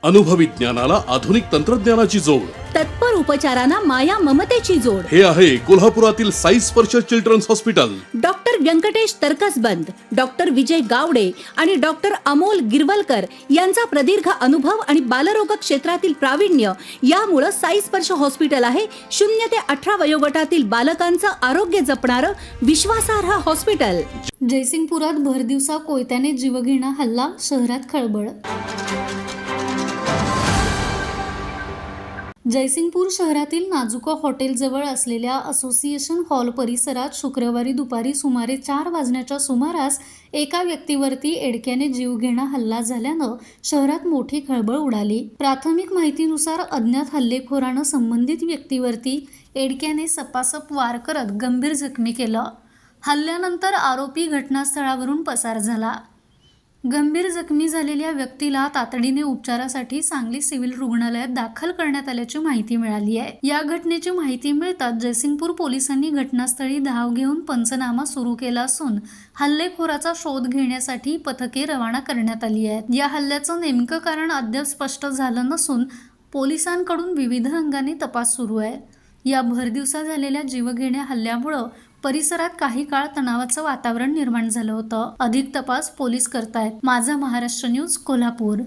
अनुभवी ज्ञानाला आधुनिक तंत्रज्ञानाची जोड, तत्पर उपचारांना माया ममतेची जोड. हे आहे कोल्हापुरातील Sai Sparsh children's hospital. Doctor Venkatesh Taraksaband, doctor Vijay Gawade आणि डॉक्टर अमोल गिरवलकर यांचा प्रदीर्घ अनुभव आणि बालरोग क्षेत्रातील प्रावीण्य यामुळे साई स्पर्श हॉस्पिटल आहे 0 ते 18 वयोगटातील बालकांचं आरोग्य जपणारं विश्वासार्ह हॉस्पिटल. जयसिंगपुरात भरदिवसा कोयत्याने जीवघेणा हल्ला, शहरात खळबळ. जयसिंगपूर शहरातील नाजुका हॉटेलजवळ असलेल्या असोसिएशन हॉल परिसरात शुक्रवारी दुपारी सुमारे 4 वाजण्याच्या सुमारास एका व्यक्तीवरती एडक्याने जीवघेणा हल्ला झाल्यानं शहरात मोठी खळबळ उडाली. प्राथमिक माहितीनुसार अज्ञात हल्लेखोरानं संबंधित व्यक्तीवरती एडक्याने सपासप वार करत गंभीर जखमी केलं. हल्ल्यानंतर आरोपी घटनास्थळावरून पसार झाला. गंभीर जखमी झालेल्या व्यक्तीला तातडीने उपचारासाठी सांगली सिव्हिल रुग्णालयात दाखल करण्यात आल्याची माहिती मिळाली आहे. या घटनेची माहिती मिळताच जयसिंगपूर पोलिसांनी घटनास्थळी धाव घेऊन पंचनामा सुरू केला असून हल्लेखोराचा शोध घेण्यासाठी पथके रवाना करण्यात आली आहेत. या हल्ल्याचं नेमकं कारण अद्याप स्पष्ट झालं नसून पोलिसांकडून विविध अंगाने तपास सुरू आहे. या भरदिवसा झालेल्या जीवघेण्या हल्ल्यामुळं परिसरात काही काळ तणावाचं वातावरण निर्माण झालं होतं. अधिक तपास पोलीस करतायत. माझा महाराष्ट्र न्यूज, कोल्हापूर.